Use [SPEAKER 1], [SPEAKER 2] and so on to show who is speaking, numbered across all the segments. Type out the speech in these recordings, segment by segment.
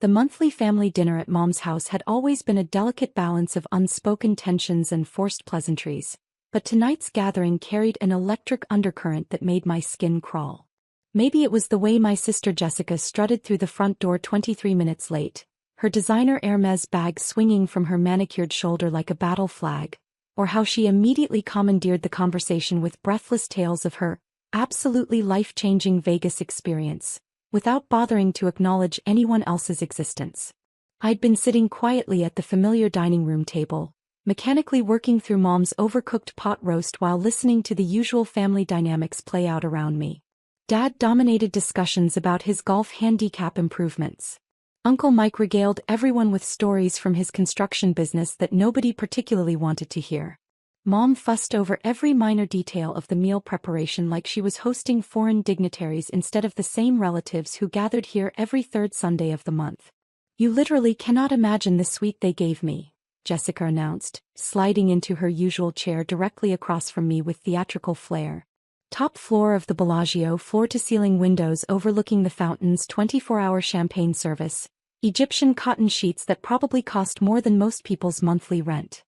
[SPEAKER 1] The monthly family dinner at Mom's house had always been a delicate balance of unspoken tensions and forced pleasantries, but tonight's gathering carried an electric undercurrent that made my skin crawl. Maybe it was the way my sister Jessica strutted through the front door 23 minutes late, her designer Hermes bag swinging from her manicured shoulder like a battle flag, or how she immediately commandeered the conversation with breathless tales of her absolutely life-changing Vegas experience, without bothering to acknowledge anyone else's existence. I'd been sitting quietly at the familiar dining room table, mechanically working through Mom's overcooked pot roast while listening to the usual family dynamics play out around me. Dad dominated discussions about his golf handicap improvements. Uncle Mike regaled everyone with stories from his construction business that nobody particularly wanted to hear. Mom fussed over every minor detail of the meal preparation like she was hosting foreign dignitaries instead of the same relatives who gathered here every third Sunday of the month. "You literally cannot imagine the suite they gave me," Jessica announced, sliding into her usual chair directly across from me with theatrical flair. Top floor of the Bellagio, floor-to-ceiling windows overlooking the fountain's 24-hour champagne service, Egyptian cotton sheets that probably cost more than most people's monthly rent.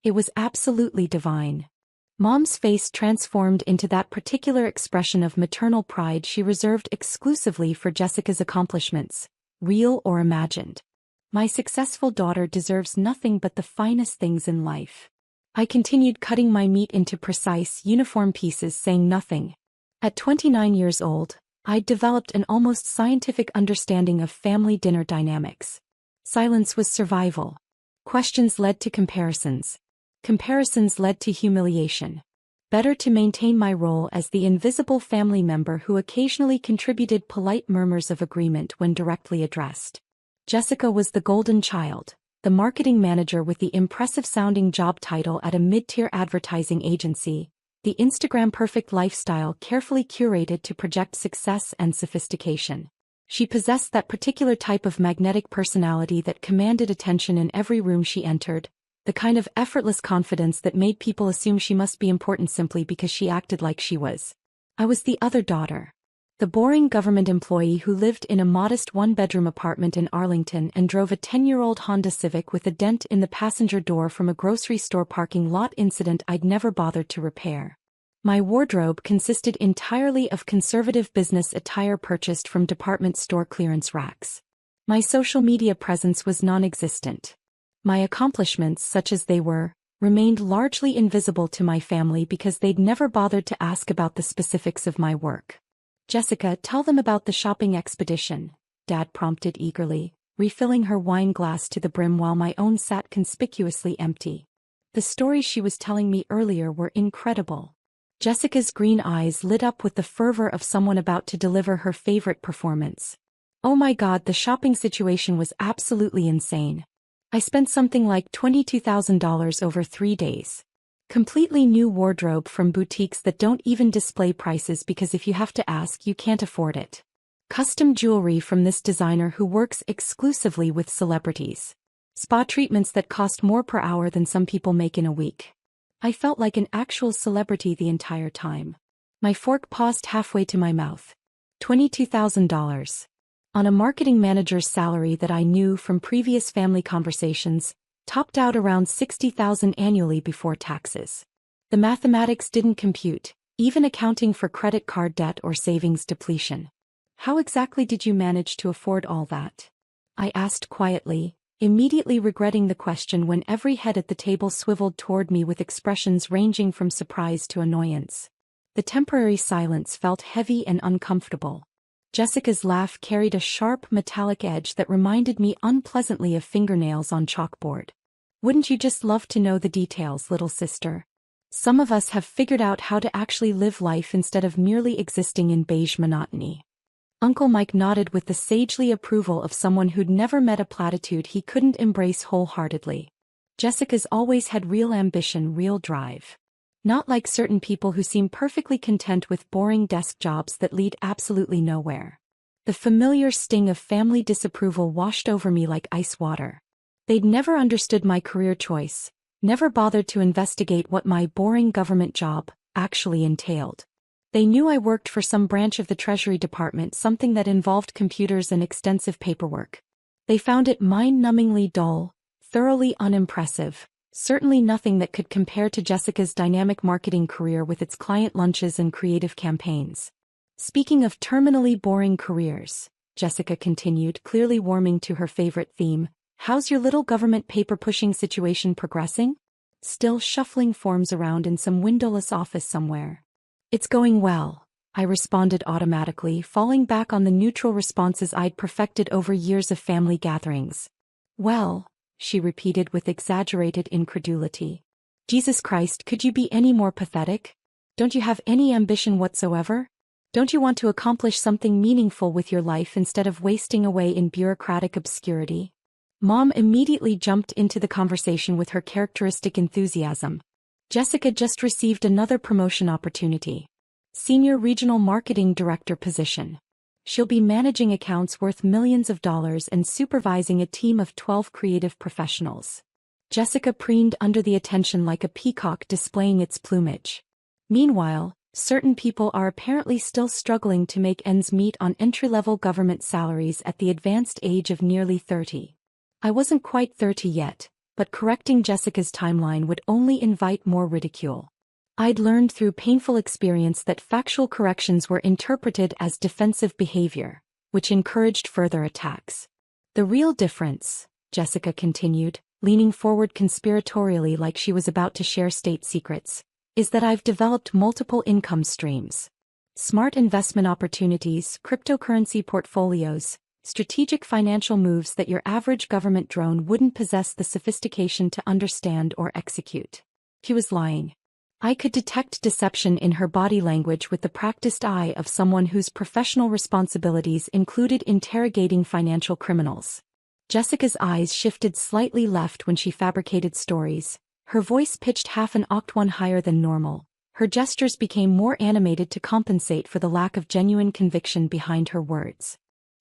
[SPEAKER 1] It was absolutely divine. Mom's face transformed into that particular expression of maternal pride she reserved exclusively for Jessica's accomplishments, real or imagined. My successful daughter deserves nothing but the finest things in life. I continued cutting my meat into precise, uniform pieces, saying nothing. At 29 years old, I'd developed an almost scientific understanding of family dinner dynamics. Silence was survival. Questions led to comparisons. Comparisons led to humiliation. Better to maintain my role as the invisible family member who occasionally contributed polite murmurs of agreement when directly addressed. Jessica was the golden child, the marketing manager with the impressive-sounding job title at a mid-tier advertising agency, the Instagram-perfect lifestyle carefully curated to project success and sophistication. She possessed that particular type of magnetic personality that commanded attention in every room she entered, the kind of effortless confidence that made people assume she must be important simply because she acted like she was. I was the other daughter. The boring government employee who lived in a modest one-bedroom apartment in Arlington and drove a 10-year-old Honda Civic with a dent in the passenger door from a grocery store parking lot incident I'd never bothered to repair. My wardrobe consisted entirely of conservative business attire purchased from department store clearance racks. My social media presence was non-existent. My accomplishments, such as they were, remained largely invisible to my family because they'd never bothered to ask about the specifics of my work. "Jessica, tell them about the shopping expedition," Dad prompted eagerly, refilling her wine glass to the brim while my own sat conspicuously empty. The stories she was telling me earlier were incredible. Jessica's green eyes lit up with the fervor of someone about to deliver her favorite performance. "Oh my God, the shopping situation was absolutely insane. I spent something like $22,000 over 3 days. Completely new wardrobe from boutiques that don't even display prices because if you have to ask, you can't afford it. Custom jewelry from this designer who works exclusively with celebrities. Spa treatments that cost more per hour than some people make in a week." I felt like an actual celebrity the entire time. My fork paused halfway to my mouth. $22,000. On a marketing manager's salary that I knew from previous family conversations, topped out around $60,000 annually before taxes. The mathematics didn't compute, even accounting for credit card debt or savings depletion. "How exactly did you manage to afford all that?" I asked quietly, immediately regretting the question when every head at the table swiveled toward me with expressions ranging from surprise to annoyance. The temporary silence felt heavy and uncomfortable. Jessica's laugh carried a sharp metallic edge that reminded me unpleasantly of fingernails on chalkboard. "Wouldn't you just love to know the details, little sister? Some of us have figured out how to actually live life instead of merely existing in beige monotony." Uncle Mike nodded with the sagely approval of someone who'd never met a platitude he couldn't embrace wholeheartedly. Jessica's always had real ambition, real drive. Not like certain people who seem perfectly content with boring desk jobs that lead absolutely nowhere. The familiar sting of family disapproval washed over me like ice water. They'd never understood my career choice, never bothered to investigate what my boring government job actually entailed. They knew I worked for some branch of the Treasury Department, something that involved computers and extensive paperwork. They found it mind-numbingly dull, thoroughly unimpressive, certainly nothing that could compare to Jessica's dynamic marketing career with its client lunches and creative campaigns. Speaking of terminally boring careers, Jessica continued, clearly warming to her favorite theme, how's your little government paper-pushing situation progressing? Still shuffling forms around in some windowless office somewhere. It's going well, I responded automatically, falling back on the neutral responses I'd perfected over years of family gatherings. Well, she repeated with exaggerated incredulity. Jesus Christ, could you be any more pathetic? Don't you have any ambition whatsoever? Don't you want to accomplish something meaningful with your life instead of wasting away in bureaucratic obscurity? Mom immediately jumped into the conversation with her characteristic enthusiasm. Jessica just received another promotion opportunity. Senior Regional Marketing Director position. She'll be managing accounts worth millions of dollars and supervising a team of 12 creative professionals. Jessica preened under the attention like a peacock displaying its plumage. Meanwhile, certain people are apparently still struggling to make ends meet on entry-level government salaries at the advanced age of nearly 30. I wasn't quite 30 yet, but correcting Jessica's timeline would only invite more ridicule. I'd learned through painful experience that factual corrections were interpreted as defensive behavior, which encouraged further attacks. The real difference, Jessica continued, leaning forward conspiratorially like she was about to share state secrets, is that I've developed multiple income streams. Smart investment opportunities, cryptocurrency portfolios, strategic financial moves that your average government drone wouldn't possess the sophistication to understand or execute. She was lying. I could detect deception in her body language with the practiced eye of someone whose professional responsibilities included interrogating financial criminals. Jessica's eyes shifted slightly left when she fabricated stories, her voice pitched half an octave higher than normal. Her gestures became more animated to compensate for the lack of genuine conviction behind her words.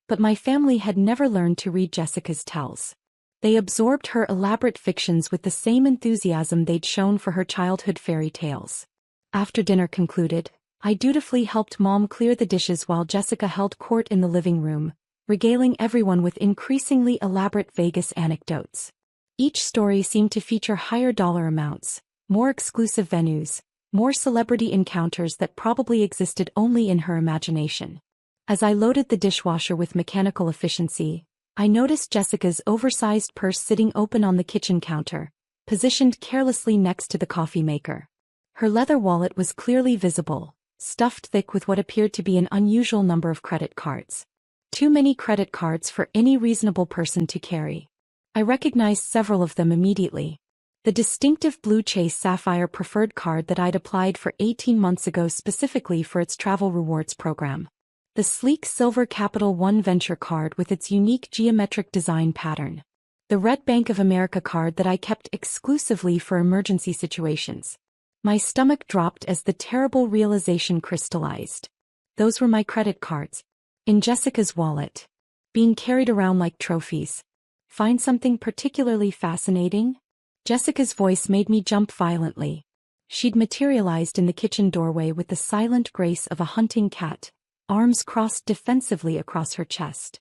[SPEAKER 1] But my family had never learned to read Jessica's tells. They absorbed her elaborate fictions with the same enthusiasm they'd shown for her childhood fairy tales. After dinner concluded, I dutifully helped Mom clear the dishes while Jessica held court in the living room, regaling everyone with increasingly elaborate Vegas anecdotes. Each story seemed to feature higher dollar amounts, more exclusive venues, more celebrity encounters that probably existed only in her imagination. As I loaded the dishwasher with mechanical efficiency, I noticed Jessica's oversized purse sitting open on the kitchen counter, positioned carelessly next to the coffee maker. Her leather wallet was clearly visible, stuffed thick with what appeared to be an unusual number of credit cards. Too many credit cards for any reasonable person to carry. I recognized several of them immediately. The distinctive blue Chase Sapphire Preferred card that I'd applied for 18 months ago specifically for its travel rewards program. The sleek silver Capital One Venture card with its unique geometric design pattern. The red Bank of America card that I kept exclusively for emergency situations. My stomach dropped as the terrible realization crystallized. Those were my credit cards. In Jessica's wallet. Being carried around like trophies. Find something particularly fascinating? Jessica's voice made me jump violently. She'd materialized in the kitchen doorway with the silent grace of a hunting cat, arms crossed defensively across her chest.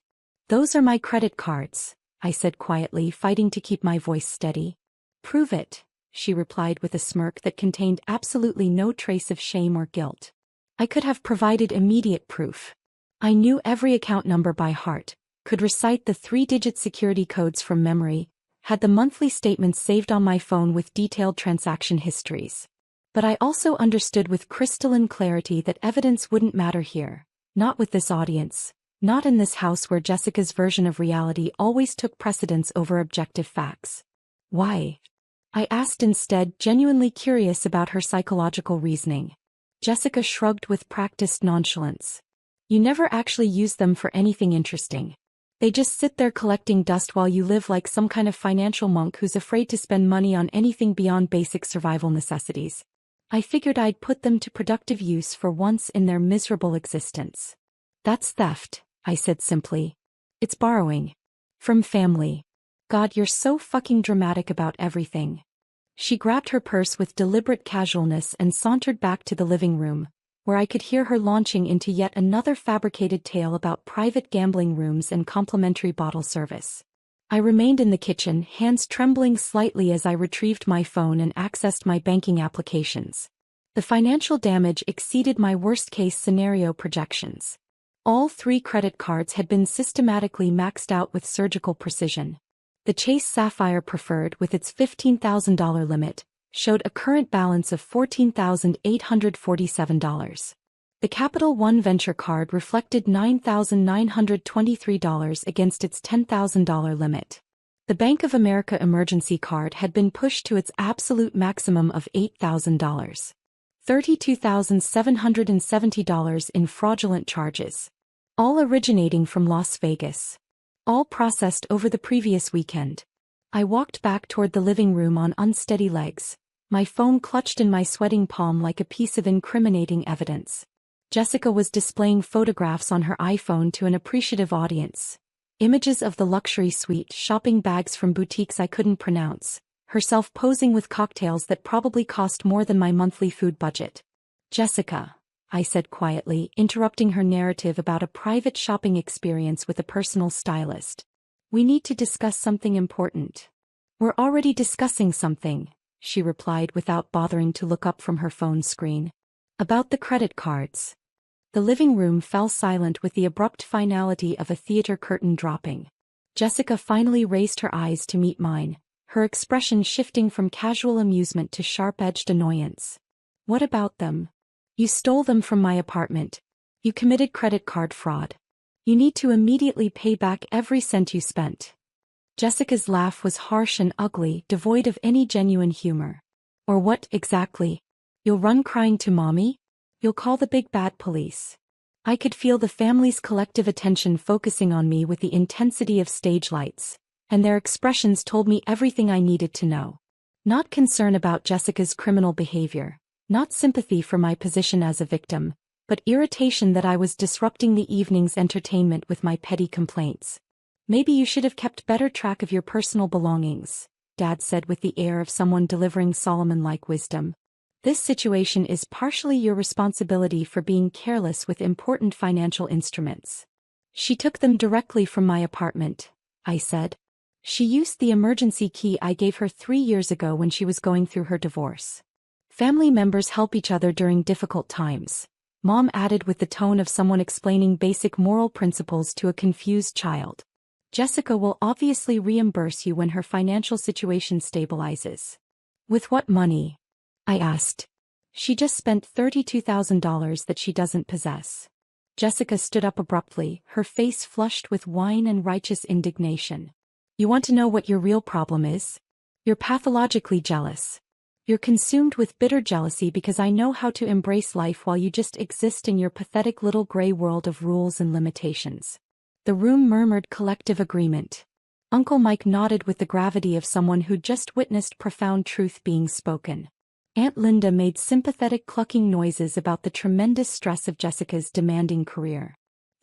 [SPEAKER 1] Those are my credit cards, I said quietly, fighting to keep my voice steady. Prove it, she replied with a smirk that contained absolutely no trace of shame or guilt. I could have provided immediate proof. I knew every account number by heart, could recite the 3-digit security codes from memory, had the monthly statements saved on my phone with detailed transaction histories. But I also understood with crystalline clarity that evidence wouldn't matter here, not with this audience, not in this house where Jessica's version of reality always took precedence over objective facts. Why? I asked instead, genuinely curious about her psychological reasoning. Jessica shrugged with practiced nonchalance. You never actually use them for anything interesting. They just sit there collecting dust while you live like some kind of financial monk who's afraid to spend money on anything beyond basic survival necessities. I figured I'd put them to productive use for once in their miserable existence. That's theft, I said simply. It's borrowing. From family. God, you're so fucking dramatic about everything. She grabbed her purse with deliberate casualness and sauntered back to the living room, where I could hear her launching into yet another fabricated tale about private gambling rooms and complimentary bottle service. I remained in the kitchen, hands trembling slightly as I retrieved my phone and accessed my banking applications. The financial damage exceeded my worst-case scenario projections. All 3 credit cards had been systematically maxed out with surgical precision. The Chase Sapphire Preferred, with its $15,000 limit, showed a current balance of $14,847. The Capital One Venture card reflected $9,923 against its $10,000 limit. The Bank of America emergency card had been pushed to its absolute maximum of $8,000. $32,770 in fraudulent charges. All originating from Las Vegas. All processed over the previous weekend. I walked back toward the living room on unsteady legs, my phone clutched in my sweating palm like a piece of incriminating evidence. Jessica was displaying photographs on her iPhone to an appreciative audience. Images of the luxury suite, shopping bags from boutiques I couldn't pronounce, herself posing with cocktails that probably cost more than my monthly food budget. "Jessica," I said quietly, interrupting her narrative about a private shopping experience with a personal stylist. "We need to discuss something important." "We're already discussing something," she replied without bothering to look up from her phone screen. "About the credit cards." The living room fell silent with the abrupt finality of a theater curtain dropping. Jessica finally raised her eyes to meet mine, her expression shifting from casual amusement to sharp-edged annoyance. "What about them? You stole them from my apartment. You committed credit card fraud. You need to immediately pay back every cent you spent." Jessica's laugh was harsh and ugly, devoid of any genuine humor. "Or what, exactly? You'll run crying to mommy? You'll call the big bad police?" I could feel the family's collective attention focusing on me with the intensity of stage lights, and their expressions told me everything I needed to know. Not concern about Jessica's criminal behavior, not sympathy for my position as a victim, but irritation that I was disrupting the evening's entertainment with my petty complaints. "Maybe you should have kept better track of your personal belongings," Dad said with the air of someone delivering Solomon-like wisdom. "This situation is partially your responsibility for being careless with important financial instruments." "She took them directly from my apartment," I said. "She used the emergency key I gave her 3 years ago when she was going through her divorce." "Family members help each other during difficult times," Mom added with the tone of someone explaining basic moral principles to a confused child. "Jessica will obviously reimburse you when her financial situation stabilizes." "With what money?" I asked. "She just spent $32,000 that she doesn't possess." Jessica stood up abruptly, her face flushed with wine and righteous indignation. "You want to know what your real problem is? You're pathologically jealous. You're consumed with bitter jealousy because I know how to embrace life while you just exist in your pathetic little gray world of rules and limitations." The room murmured collective agreement. Uncle Mike nodded with the gravity of someone who'd just witnessed profound truth being spoken. Aunt Linda made sympathetic clucking noises about the tremendous stress of Jessica's demanding career.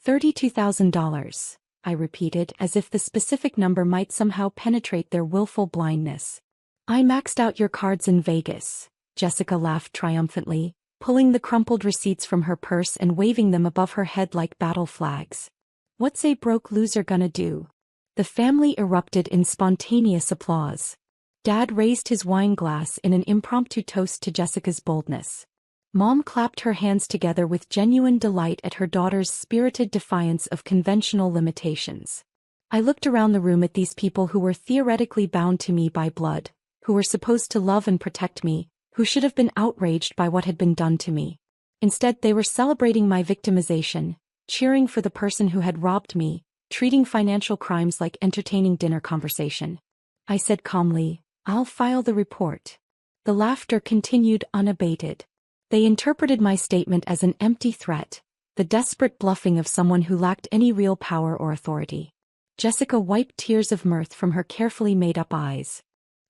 [SPEAKER 1] $32,000, I repeated, as if the specific number might somehow penetrate their willful blindness. "I maxed out your cards in Vegas," Jessica laughed triumphantly, pulling the crumpled receipts from her purse and waving them above her head like battle flags. "What's a broke loser gonna do?" The family erupted in spontaneous applause. Dad raised his wine glass in an impromptu toast to Jessica's boldness. Mom clapped her hands together with genuine delight at her daughter's spirited defiance of conventional limitations. I looked around the room at these people who were theoretically bound to me by blood, who were supposed to love and protect me, who should have been outraged by what had been done to me. Instead, they were celebrating my victimization, cheering for the person who had robbed me, treating financial crimes like entertaining dinner conversation. I said calmly, "I'll file the report." The laughter continued unabated. They interpreted my statement as an empty threat, the desperate bluffing of someone who lacked any real power or authority. Jessica wiped tears of mirth from her carefully made-up eyes.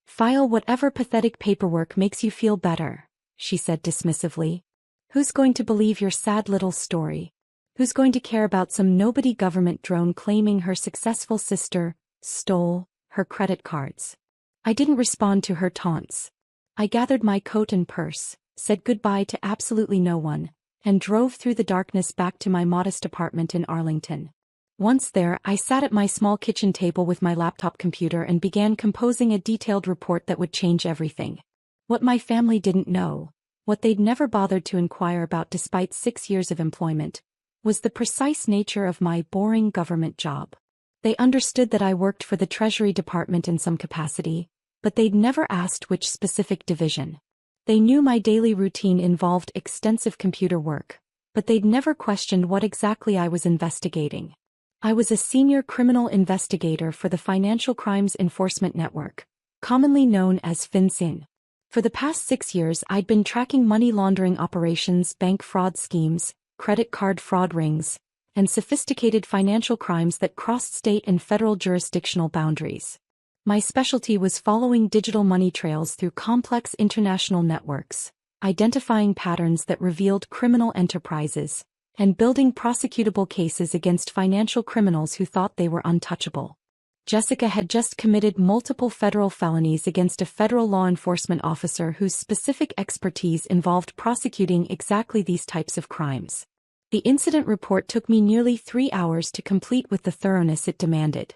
[SPEAKER 1] "File whatever pathetic paperwork makes you feel better," she said dismissively. "Who's going to believe your sad little story? Who's going to care about some nobody government drone claiming her successful sister stole her credit cards?" I didn't respond to her taunts. I gathered my coat and purse, said goodbye to absolutely no one, and drove through the darkness back to my modest apartment in Arlington. Once there, I sat at my small kitchen table with my laptop computer and began composing a detailed report that would change everything. What my family didn't know, what they'd never bothered to inquire about despite 6 years of employment, was the precise nature of my boring government job. They understood that I worked for the Treasury Department in some capacity, but they'd never asked which specific division. They knew my daily routine involved extensive computer work, but they'd never questioned what exactly I was investigating. I was a senior criminal investigator for the Financial Crimes Enforcement Network, commonly known as FinCEN. For the past 6 years, I'd been tracking money laundering operations, bank fraud schemes, credit card fraud rings, and sophisticated financial crimes that crossed state and federal jurisdictional boundaries. My specialty was following digital money trails through complex international networks, identifying patterns that revealed criminal enterprises, and building prosecutable cases against financial criminals who thought they were untouchable. Jessica had just committed multiple federal felonies against a federal law enforcement officer whose specific expertise involved prosecuting exactly these types of crimes. The incident report took me nearly 3 hours to complete with the thoroughness it demanded.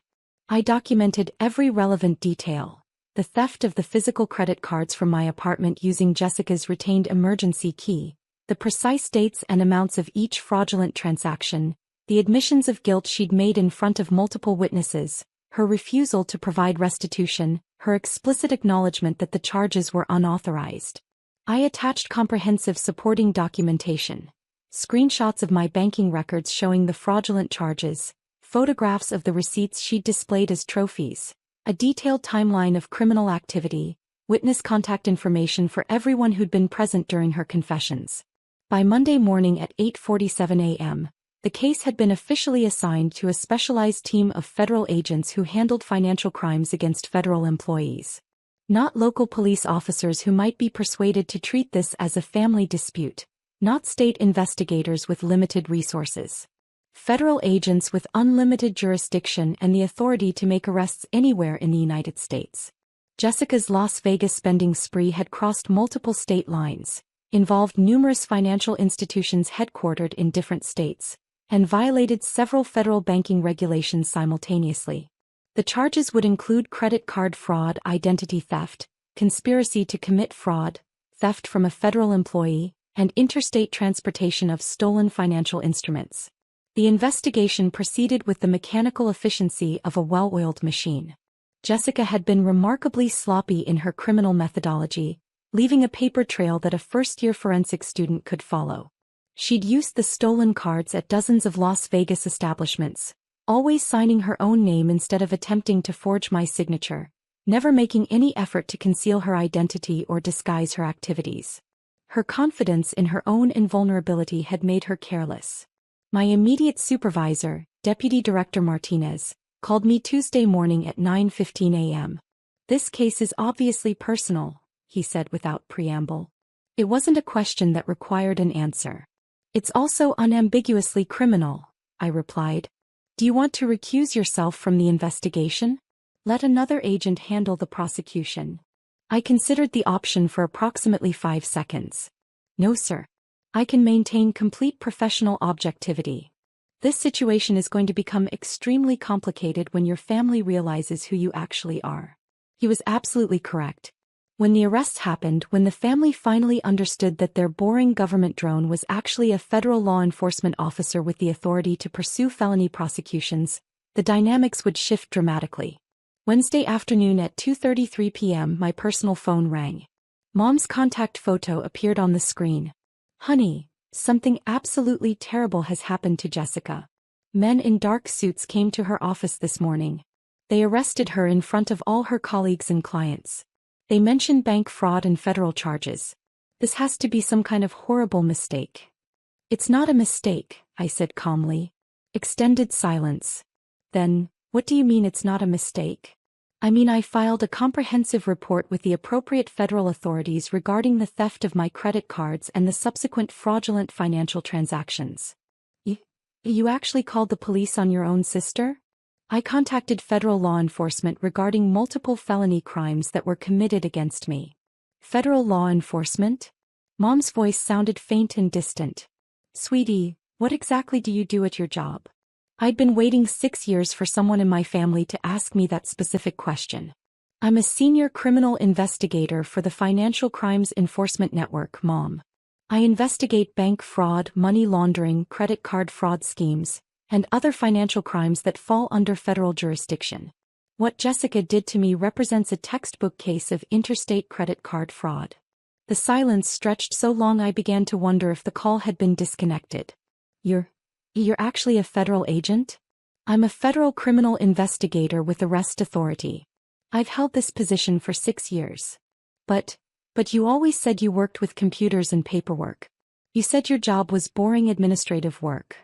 [SPEAKER 1] I documented every relevant detail: the theft of the physical credit cards from my apartment using Jessica's retained emergency key, the precise dates and amounts of each fraudulent transaction, the admissions of guilt she'd made in front of multiple witnesses, her refusal to provide restitution, her explicit acknowledgement that the charges were unauthorized. I attached comprehensive supporting documentation: screenshots of my banking records showing the fraudulent charges, photographs of the receipts she'd displayed as trophies, a detailed timeline of criminal activity, witness contact information for everyone who'd been present during her confessions. By Monday morning at 8:47 a.m., the case had been officially assigned to a specialized team of federal agents who handled financial crimes against federal employees. Not local police officers who might be persuaded to treat this as a family dispute, not state investigators with limited resources. Federal agents with unlimited jurisdiction and the authority to make arrests anywhere in the United States. Jessica's Las Vegas spending spree had crossed multiple state lines, involved numerous financial institutions headquartered in different states, and violated several federal banking regulations simultaneously. The charges would include credit card fraud, identity theft, conspiracy to commit fraud, theft from a federal employee, and interstate transportation of stolen financial instruments. The investigation proceeded with the mechanical efficiency of a well-oiled machine. Jessica had been remarkably sloppy in her criminal methodology, leaving a paper trail that a first-year forensics student could follow. She'd used the stolen cards at dozens of Las Vegas establishments, always signing her own name instead of attempting to forge my signature, never making any effort to conceal her identity or disguise her activities. Her confidence in her own invulnerability had made her careless. My immediate supervisor, Deputy Director Martinez, called me Tuesday morning at 9:15 a.m. "This case is obviously personal," he said without preamble. It wasn't a question that required an answer. "It's also unambiguously criminal," I replied. "Do you want to recuse yourself from the investigation? Let another agent handle the prosecution." I considered the option for approximately 5 seconds. "No, sir. I can maintain complete professional objectivity. This situation is going to become extremely complicated when your family realizes who you actually are." He was absolutely correct. When the arrests happened, when the family finally understood that their boring government drone was actually a federal law enforcement officer with the authority to pursue felony prosecutions, the dynamics would shift dramatically. Wednesday afternoon at 2:33 p.m. my personal phone rang. Mom's contact photo appeared on the screen. "Honey, something absolutely terrible has happened to Jessica. Men in dark suits came to her office this morning. They arrested her in front of all her colleagues and clients. They mentioned bank fraud and federal charges. This has to be some kind of horrible mistake." "It's not a mistake," I said calmly. Extended silence. "Then, what do you mean it's not a mistake?" "I mean I filed a comprehensive report with the appropriate federal authorities regarding the theft of my credit cards and the subsequent fraudulent financial transactions." You actually called the police on your own sister?" "I contacted federal law enforcement regarding multiple felony crimes that were committed against me." "Federal law enforcement?" Mom's voice sounded faint and distant. "Sweetie, what exactly do you do at your job?" I'd been waiting 6 years for someone in my family to ask me that specific question. I'm a senior criminal investigator for the Financial Crimes Enforcement Network, Mom. I investigate bank fraud, money laundering, credit card fraud schemes, and other financial crimes that fall under federal jurisdiction. What Jessica did to me represents a textbook case of interstate credit card fraud. The silence stretched so long I began to wonder if the call had been disconnected. You're actually a federal agent? I'm a federal criminal investigator with arrest authority. I've held this position for 6 years. But you always said you worked with computers and paperwork. You said your job was boring administrative work.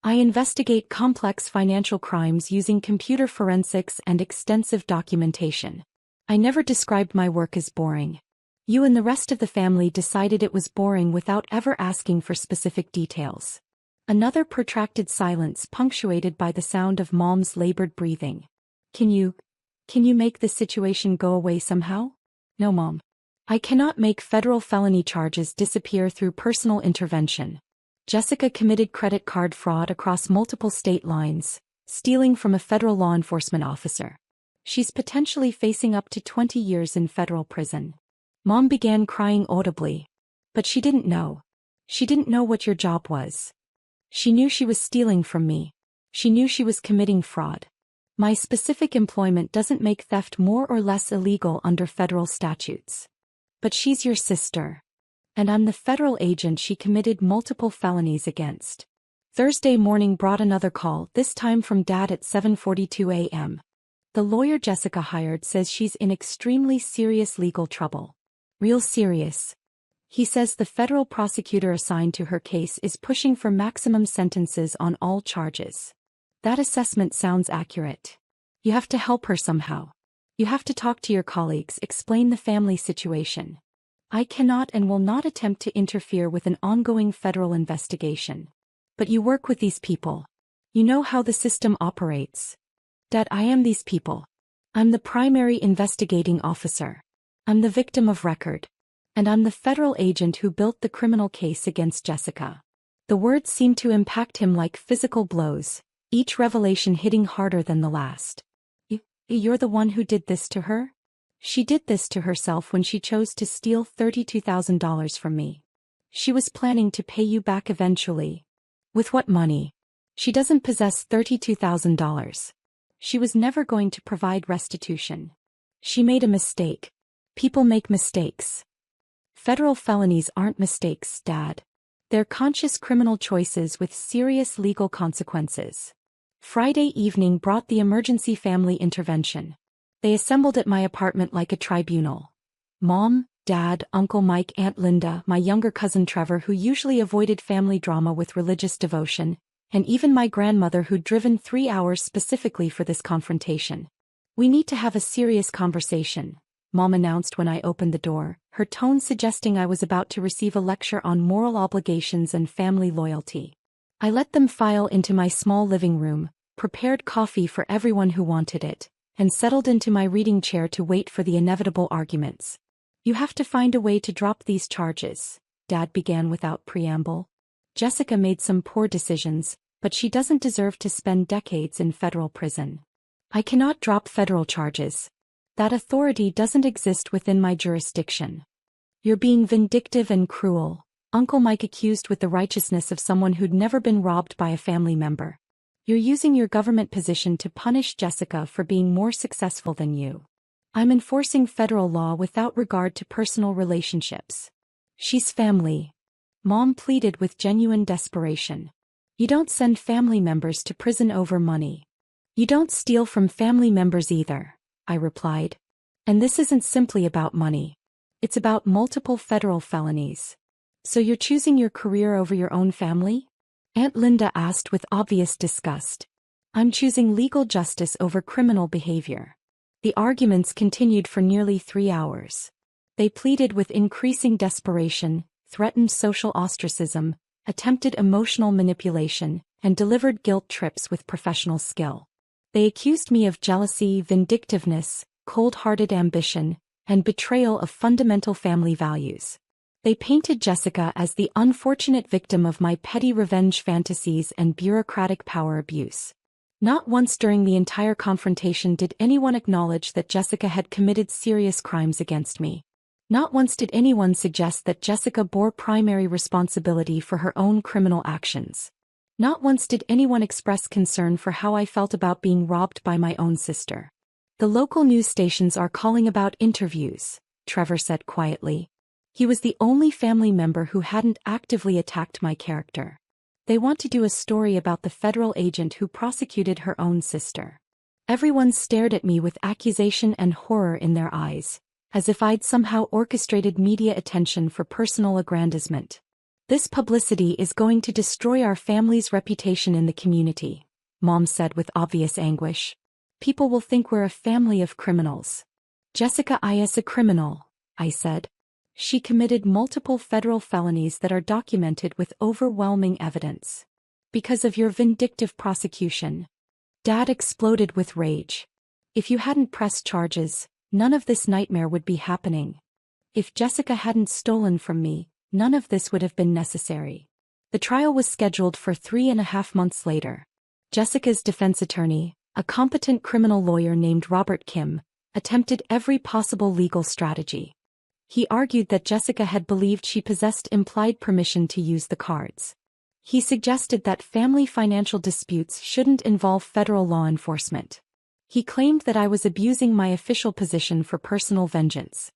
[SPEAKER 1] I investigate complex financial crimes using computer forensics and extensive documentation. I never described my work as boring. You and the rest of the family decided it was boring without ever asking for specific details. Another protracted silence punctuated by the sound of Mom's labored breathing. Can you make this situation go away somehow? No, Mom. I cannot make federal felony charges disappear through personal intervention. Jessica committed credit card fraud across multiple state lines, stealing from a federal law enforcement officer. She's potentially facing up to 20 years in federal prison. Mom began crying audibly. But she didn't know. She didn't know what your job was. She knew she was stealing from me. She knew she was committing fraud. My specific employment doesn't make theft more or less illegal under federal statutes. But she's your sister. And I'm the federal agent she committed multiple felonies against. Thursday morning brought another call, this time from Dad at 7:42 a.m. The lawyer Jessica hired says she's in extremely serious legal trouble. Real serious. He says the federal prosecutor assigned to her case is pushing for maximum sentences on all charges. That assessment sounds accurate. You have to help her somehow. You have to talk to your colleagues, explain the family situation. I cannot and will not attempt to interfere with an ongoing federal investigation. But you work with these people. You know how the system operates. Dad, I am these people. I'm the primary investigating officer. I'm the victim of record. And I'm the federal agent who built the criminal case against Jessica. The words seemed to impact him like physical blows, each revelation hitting harder than the last. You're the one who did this to her? She did this to herself when she chose to steal $32,000 from me. She was planning to pay you back eventually. With what money? She doesn't possess $32,000. She was never going to provide restitution. She made a mistake. People make mistakes. Federal felonies aren't mistakes, Dad. They're conscious criminal choices with serious legal consequences. Friday evening brought the emergency family intervention. They assembled at my apartment like a tribunal. Mom, Dad, Uncle Mike, Aunt Linda, my younger cousin Trevor, who usually avoided family drama with religious devotion, and even my grandmother who'd driven 3 hours specifically for this confrontation. We need to have a serious conversation, Mom announced when I opened the door, her tone suggesting I was about to receive a lecture on moral obligations and family loyalty. I let them file into my small living room, prepared coffee for everyone who wanted it, and settled into my reading chair to wait for the inevitable arguments. You have to find a way to drop these charges, Dad began without preamble. Jessica made some poor decisions, but she doesn't deserve to spend decades in federal prison. I cannot drop federal charges. That authority doesn't exist within my jurisdiction. You're being vindictive and cruel, Uncle Mike accused with the righteousness of someone who'd never been robbed by a family member. You're using your government position to punish Jessica for being more successful than you. I'm enforcing federal law without regard to personal relationships. She's family. Mom pleaded with genuine desperation. You don't send family members to prison over money. You don't steal from family members either, I replied. And this isn't simply about money. It's about multiple federal felonies. So you're choosing your career over your own family? Aunt Linda asked with obvious disgust. I'm choosing legal justice over criminal behavior. The arguments continued for nearly 3 hours. They pleaded with increasing desperation, threatened social ostracism, attempted emotional manipulation, and delivered guilt trips with professional skill. They accused me of jealousy, vindictiveness, cold-hearted ambition, and betrayal of fundamental family values. They painted Jessica as the unfortunate victim of my petty revenge fantasies and bureaucratic power abuse. Not once during the entire confrontation did anyone acknowledge that Jessica had committed serious crimes against me. Not once did anyone suggest that Jessica bore primary responsibility for her own criminal actions. Not once did anyone express concern for how I felt about being robbed by my own sister. The local news stations are calling about interviews, Trevor said quietly. He was the only family member who hadn't actively attacked my character. They want to do a story about the federal agent who prosecuted her own sister. Everyone stared at me with accusation and horror in their eyes, as if I'd somehow orchestrated media attention for personal aggrandizement. This publicity is going to destroy our family's reputation in the community, Mom said with obvious anguish. People will think we're a family of criminals. Jessica is a criminal, I said. She committed multiple federal felonies that are documented with overwhelming evidence. Because of your vindictive prosecution. Dad exploded with rage. If you hadn't pressed charges, none of this nightmare would be happening. If Jessica hadn't stolen from me, none of this would have been necessary. The trial was scheduled for 3.5 months later. Jessica's defense attorney, a competent criminal lawyer named Robert Kim, attempted every possible legal strategy. He argued that Jessica had believed she possessed implied permission to use the cards. He suggested that family financial disputes shouldn't involve federal law enforcement. He claimed that I was abusing my official position for personal vengeance.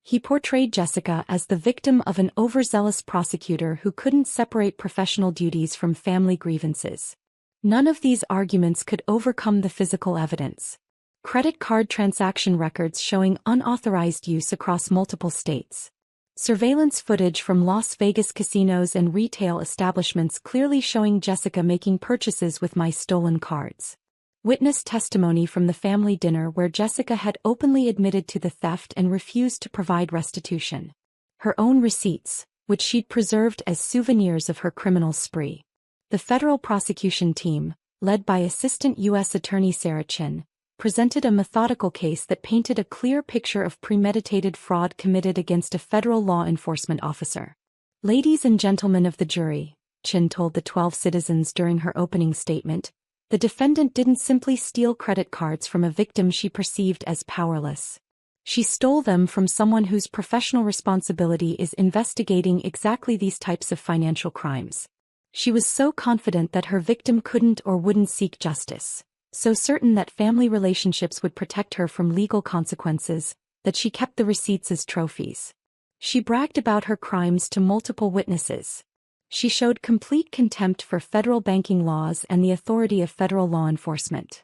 [SPEAKER 1] He portrayed Jessica as the victim of an overzealous prosecutor who couldn't separate professional duties from family grievances. None of these arguments could overcome the physical evidence. Credit card transaction records showing unauthorized use across multiple states. Surveillance footage from Las Vegas casinos and retail establishments clearly showing Jessica making purchases with my stolen cards. Witness testimony from the family dinner where Jessica had openly admitted to the theft and refused to provide restitution. Her own receipts, which she'd preserved as souvenirs of her criminal spree. The federal prosecution team, led by Assistant U.S. Attorney Sarah Chin, presented a methodical case that painted a clear picture of premeditated fraud committed against a federal law enforcement officer. Ladies and gentlemen of the jury, Chin told the 12 citizens during her opening statement, the defendant didn't simply steal credit cards from a victim she perceived as powerless. She stole them from someone whose professional responsibility is investigating exactly these types of financial crimes. She was so confident that her victim couldn't or wouldn't seek justice, so certain that family relationships would protect her from legal consequences, that she kept the receipts as trophies. She bragged about her crimes to multiple witnesses. She showed complete contempt for federal banking laws and the authority of federal law enforcement.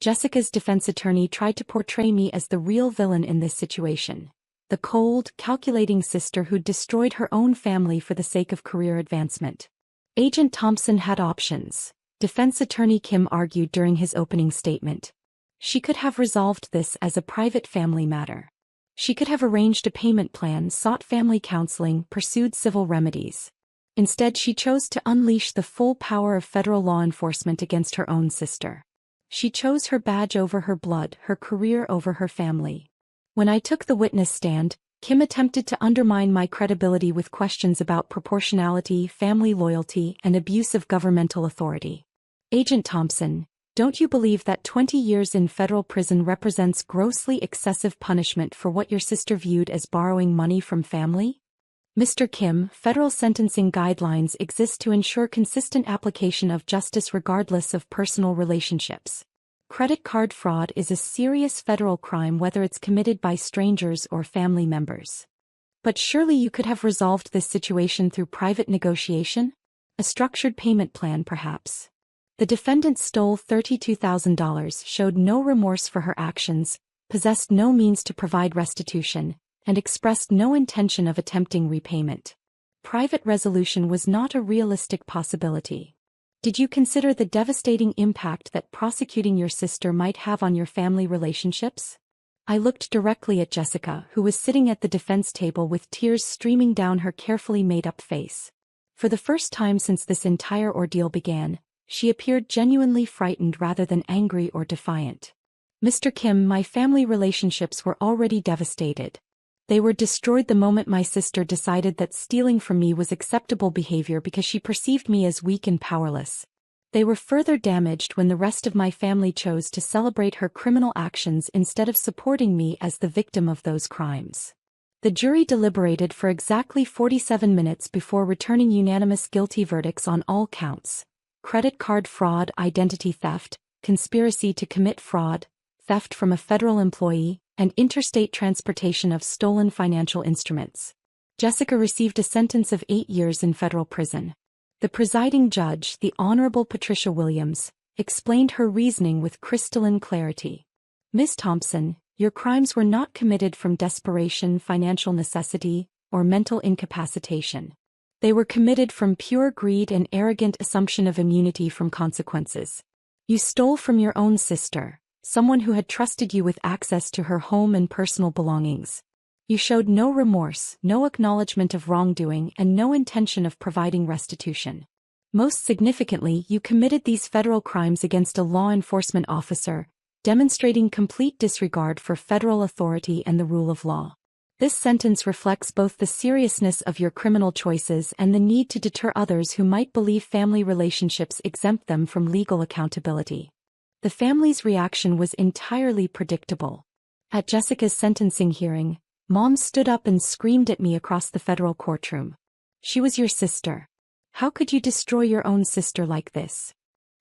[SPEAKER 1] Jessica's defense attorney tried to portray me as the real villain in this situation, the cold, calculating sister who destroyed her own family for the sake of career advancement. Agent Thompson had options, defense attorney Kim argued during his opening statement. She could have resolved this as a private family matter. She could have arranged a payment plan, sought family counseling, pursued civil remedies. Instead, she chose to unleash the full power of federal law enforcement against her own sister. She chose her badge over her blood, her career over her family. When I took the witness stand, Kim attempted to undermine my credibility with questions about proportionality, family loyalty, and abuse of governmental authority. Agent Thompson, don't you believe that 20 years in federal prison represents grossly excessive punishment for what your sister viewed as borrowing money from family? Mr. Kim, federal sentencing guidelines exist to ensure consistent application of justice regardless of personal relationships. Credit card fraud is a serious federal crime whether it's committed by strangers or family members. But surely you could have resolved this situation through private negotiation? A structured payment plan, perhaps. The defendant stole $32,000, showed no remorse for her actions, possessed no means to provide restitution, and expressed no intention of attempting repayment. Private resolution was not a realistic possibility. Did you consider the devastating impact that prosecuting your sister might have on your family relationships? I looked directly at Jessica, who was sitting at the defense table with tears streaming down her carefully made-up face. For the first time since this entire ordeal began, she appeared genuinely frightened rather than angry or defiant. Mr. Kim, my family relationships were already devastated. They were destroyed the moment my sister decided that stealing from me was acceptable behavior because she perceived me as weak and powerless. They were further damaged when the rest of my family chose to celebrate her criminal actions instead of supporting me as the victim of those crimes. The jury deliberated for exactly 47 minutes before returning unanimous guilty verdicts on all counts: credit card fraud, identity theft, conspiracy to commit fraud, theft from a federal employee, and interstate transportation of stolen financial instruments. Jessica received a sentence of 8 years in federal prison. The presiding judge, the Honorable Patricia Williams, explained her reasoning with crystalline clarity. "Ms. Thompson, your crimes were not committed from desperation, financial necessity, or mental incapacitation. They were committed from pure greed and arrogant assumption of immunity from consequences. You stole from your own sister, someone who had trusted you with access to her home and personal belongings. You showed no remorse, no acknowledgement of wrongdoing, and no intention of providing restitution. Most significantly, you committed these federal crimes against a law enforcement officer, demonstrating complete disregard for federal authority and the rule of law. This sentence reflects both the seriousness of your criminal choices and the need to deter others who might believe family relationships exempt them from legal accountability." The family's reaction was entirely predictable. At Jessica's sentencing hearing, Mom stood up and screamed at me across the federal courtroom. "She was your sister. How could you destroy your own sister like this?"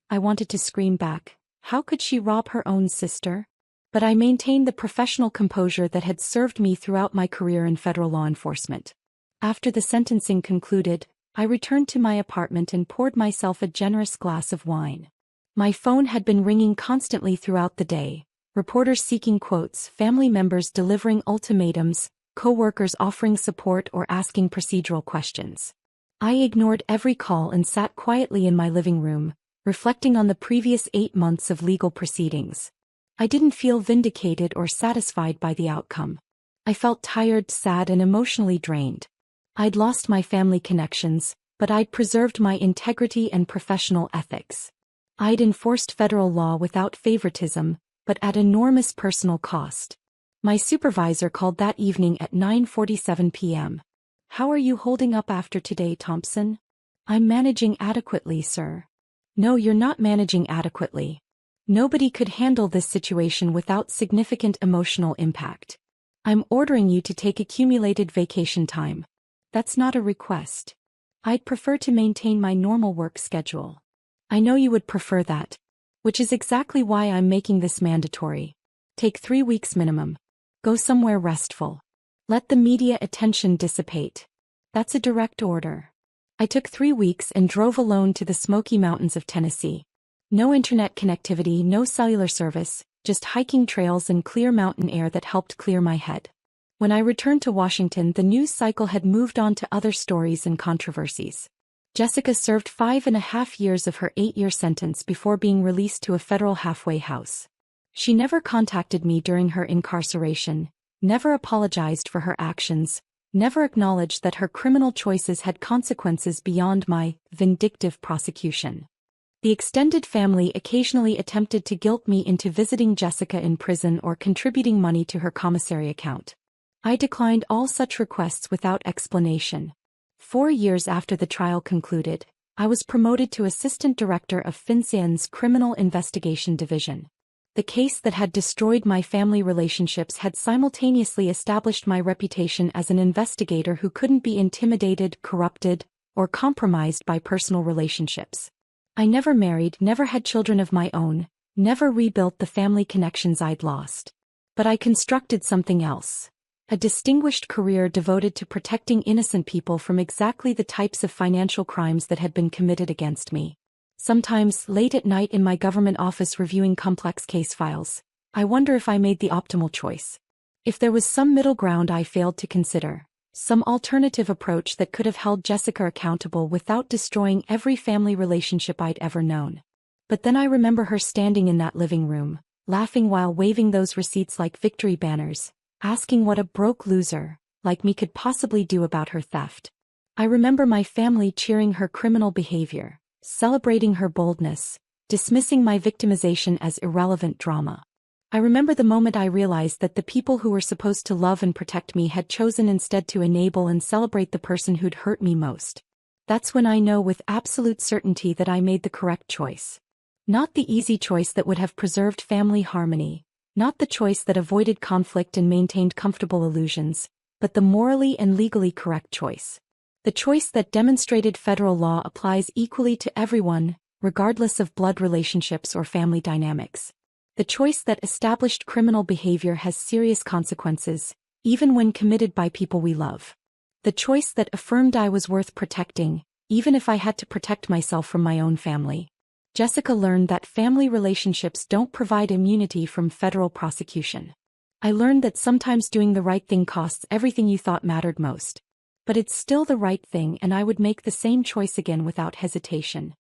[SPEAKER 1] I wanted to scream back, "How could she rob her own sister?" But I maintained the professional composure that had served me throughout my career in federal law enforcement. After the sentencing concluded, I returned to my apartment and poured myself a generous glass of wine. My phone had been ringing constantly throughout the day, reporters seeking quotes, family members delivering ultimatums, co-workers offering support or asking procedural questions. I ignored every call and sat quietly in my living room, reflecting on the previous 8 months of legal proceedings. I didn't feel vindicated or satisfied by the outcome. I felt tired, sad, and emotionally drained. I'd lost my family connections, but I'd preserved my integrity and professional ethics. I'd enforced federal law without favoritism, but at enormous personal cost. My supervisor called that evening at 9:47 p.m. "How are you holding up after today, Thompson?" "I'm managing adequately, sir." "No, you're not managing adequately. Nobody could handle this situation without significant emotional impact. I'm ordering you to take accumulated vacation time. That's not a request. I'd prefer to maintain my normal work schedule." "I know you would prefer that. Which is exactly why I'm making this mandatory. Take 3 weeks minimum. Go somewhere restful. Let the media attention dissipate. That's a direct order." I took 3 weeks and drove alone to the Smoky Mountains of Tennessee. No internet connectivity, no cellular service, just hiking trails and clear mountain air that helped clear my head. When I returned to Washington, the news cycle had moved on to other stories and controversies. Jessica served 5.5 years of her 8-year sentence before being released to a federal halfway house. She never contacted me during her incarceration, never apologized for her actions, never acknowledged that her criminal choices had consequences beyond my vindictive prosecution. The extended family occasionally attempted to guilt me into visiting Jessica in prison or contributing money to her commissary account. I declined all such requests without explanation. 4 years after the trial concluded, I was promoted to Assistant Director of FinCEN's Criminal Investigation Division. The case that had destroyed my family relationships had simultaneously established my reputation as an investigator who couldn't be intimidated, corrupted, or compromised by personal relationships. I never married, never had children of my own, never rebuilt the family connections I'd lost. But I constructed something else. A distinguished career devoted to protecting innocent people from exactly the types of financial crimes that had been committed against me. Sometimes, late at night in my government office reviewing complex case files, I wonder if I made the optimal choice. If there was some middle ground I failed to consider. Some alternative approach that could have held Jessica accountable without destroying every family relationship I'd ever known. But then I remember her standing in that living room, laughing while waving those receipts like victory banners, asking what a broke loser, like me, could possibly do about her theft. I remember my family cheering her criminal behavior, celebrating her boldness, dismissing my victimization as irrelevant drama. I remember the moment I realized that the people who were supposed to love and protect me had chosen instead to enable and celebrate the person who'd hurt me most. That's when I know with absolute certainty that I made the correct choice. Not the easy choice that would have preserved family harmony, not the choice that avoided conflict and maintained comfortable illusions, but the morally and legally correct choice. The choice that demonstrated federal law applies equally to everyone, regardless of blood relationships or family dynamics. The choice that established criminal behavior has serious consequences, even when committed by people we love. The choice that affirmed I was worth protecting, even if I had to protect myself from my own family. Jessica learned that family relationships don't provide immunity from federal prosecution. I learned that sometimes doing the right thing costs everything you thought mattered most. But it's still the right thing, and I would make the same choice again without hesitation.